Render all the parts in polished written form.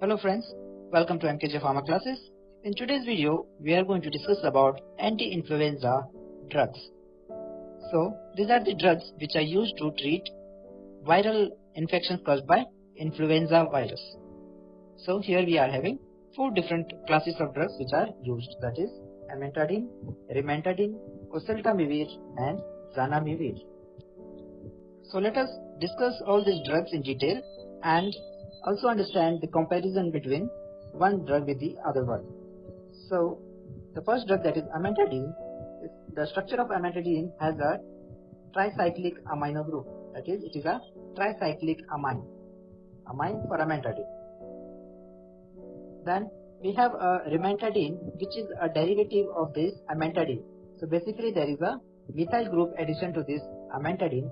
Hello friends, welcome to MKJ Pharma classes. In today's video, we are going to discuss about anti-influenza drugs. So, these are the drugs which are used to treat viral infections caused by influenza virus. So, here we are having four different classes of drugs which are used, that is Amantadine, Amantadine, Oseltamivir and Zanamivir. So, let us discuss all these drugs in detail and also understand the comparison between one drug with the other one. So, the first drug, that is Amantadine, the structure of Amantadine has a tricyclic amino group. That is, it is a tricyclic amine for Amantadine. Then we have a Amantadine, which is a derivative of this Amantadine. So basically, there is a methyl group addition to this Amantadine,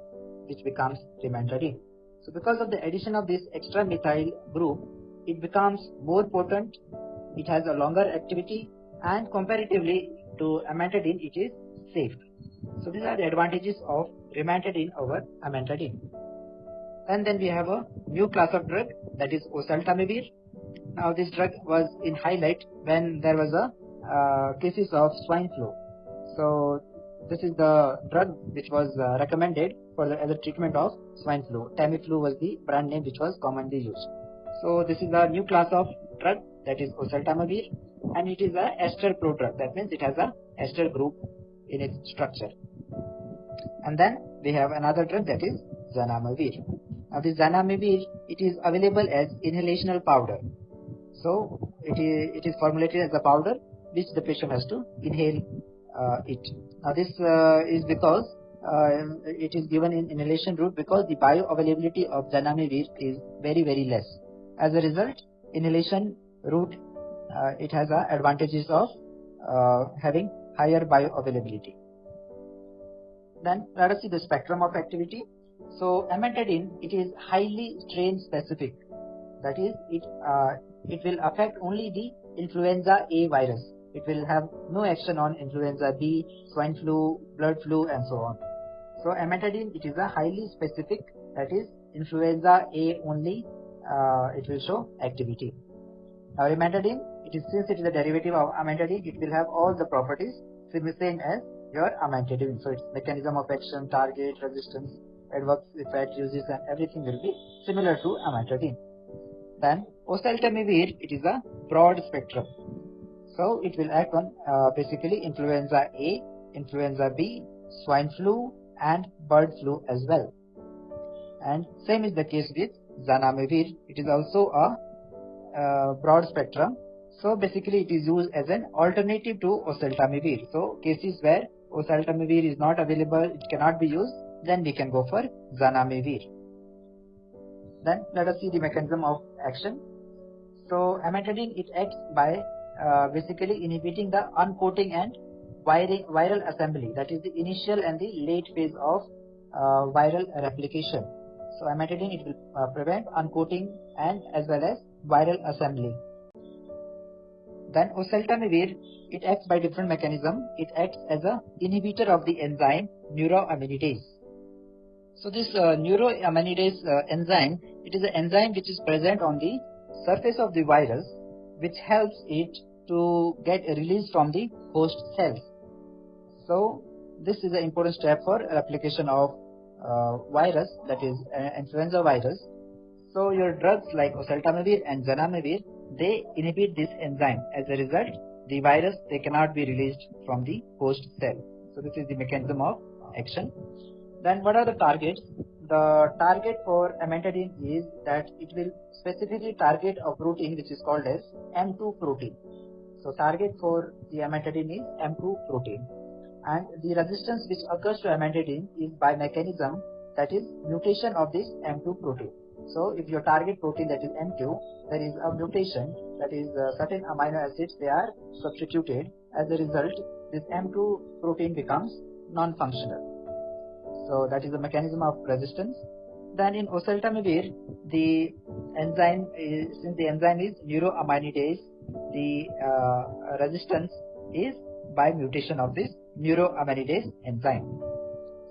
which becomes Amantadine. So because of the addition of this extra methyl group, it becomes more potent, it has a longer activity, and comparatively to Amantadine, it is safe. So these are the advantages of Amantadine over Amantadine. And then we have a new class of drug, that is Oseltamivir. Now this drug was in highlight when there was a cases of swine flu. So this is the drug which was recommended as a treatment of swine flu. Tamiflu was the brand name which was commonly used. So this is a new class of drug, that is Oseltamivir, and it is a ester prodrug. That means it has a ester group in its structure. And then we have another drug, that is Zanamivir. Now this Zanamivir, it is available as inhalational powder. So it is formulated as a powder which the patient has to inhale it. Now this is because it is given in inhalation route, because the bioavailability of Zanamivir is very less. As a result, inhalation route it has advantages of having higher bioavailability. Then let us see the spectrum of activity. So Amantadine, it is highly strain specific. That is, it will affect only the influenza A virus. It will have no action on influenza B, swine flu, blood flu, and so on. So Amantadine, it is a highly specific, that is influenza A only, it will show activity. Now Amantadine, since it is a derivative of Amantadine, it will have all the properties same as your Amantadine. So its mechanism of action, target, resistance, adverse effect, uses, and everything will be similar to Amantadine. Then Oseltamivir, it is a broad spectrum. So it will act on basically influenza A, influenza B, swine flu, and bird flu as well. And same is the case with Zanamivir. It is also a broad spectrum. So basically it is used as an alternative to Oseltamivir. So cases where Oseltamivir is not available, it cannot be used, then we can go for Zanamivir. Then let us see the mechanism of action. So Amantadine, it acts by basically inhibiting the uncoating and viral assembly, that is the initial and the late phase of viral replication. So Amantadine, it will prevent uncoating and as well as viral assembly. Then Oseltamivir, it acts by different mechanism. It acts as a inhibitor of the enzyme neuroaminidase. So this neuroaminidase enzyme, it is an enzyme which is present on the surface of the virus, which helps it to get released from the host cells. So this is an important step for replication of virus, that is influenza virus. So your drugs like Oseltamivir and Zanamivir, they inhibit this enzyme. As a result, the virus, they cannot be released from the host cell. So this is the mechanism of action. Then what are the targets? The target for Amantadine is that it will specifically target a protein which is called as M2 protein. So target for the Amantadine is M2 protein. And the resistance which occurs to Amantadine is by mechanism, that is mutation of this M2 protein. So if your target protein, that is M2, there is a mutation, that is certain amino acids, they are substituted. As a result, this M2 protein becomes non-functional. So that is the mechanism of resistance. Then in Oseltamivir, the enzyme since the enzyme is neuroaminidase, the resistance is by mutation of this neuroaminidase enzyme.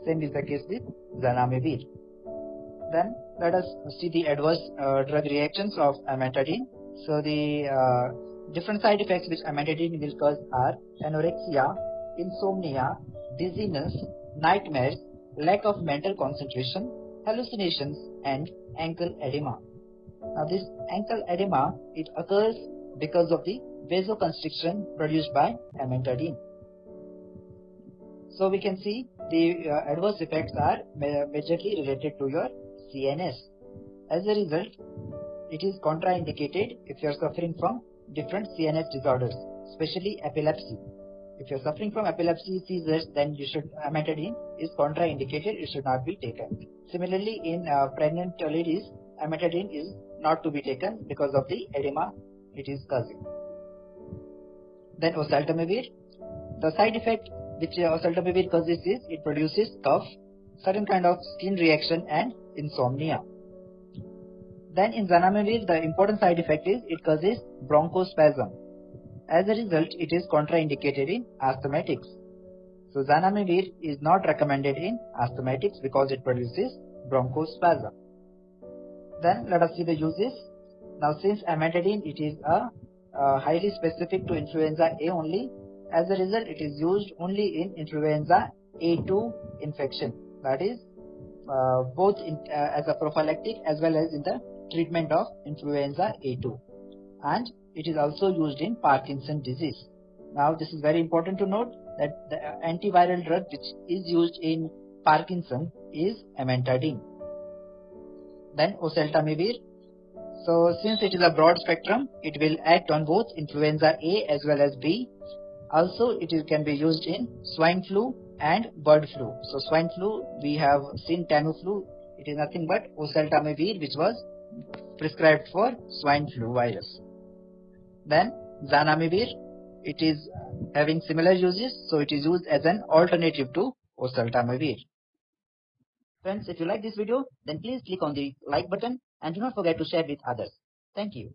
Same is the case with Zanamivir. Then let us see the adverse drug reactions of Amantadine. So the different side effects which amantadine will cause are anorexia, insomnia, dizziness, nightmares, lack of mental concentration, hallucinations, and ankle edema. Now this ankle edema, it occurs because of the vasoconstriction produced by amantadine. So we can see the adverse effects are majorly related to your CNS. As a result, it is contraindicated if you are suffering from different CNS disorders, especially epilepsy. If you are suffering from epilepsy seizures, then amantadine is contraindicated. It should not be taken. Similarly, in pregnant ladies, amantadine is not to be taken because of the edema it is causing. Then oseltamivir. The side effect which oseltamivir causes is it produces cough, certain kind of skin reaction, and insomnia. Then in zanamivir, the important side effect is it causes bronchospasm. As a result, it is contraindicated in asthmatics. So zanamivir is not recommended in asthmatics because it produces bronchospasm. Then let us see the uses. Now since amantadine it is a highly specific to influenza A only, as a result it is used only in influenza A2 infection. That is both as a prophylactic as well as in the treatment of influenza A2, and it is also used in Parkinson's disease. Now this is very important to note that the antiviral drug which is used in Parkinson is amantadine. Then oseltamivir. So since it is a broad spectrum, it will act on both influenza A as well as B. Also it can be used in swine flu and bird flu. So swine flu, we have seen Tamiflu. It is nothing but oseltamivir which was prescribed for swine flu virus. Then zanamivir, it is having similar uses, so it is used as an alternative to oseltamivir. Friends, if you like this video, then please click on the like button and do not forget to share with others. Thank you.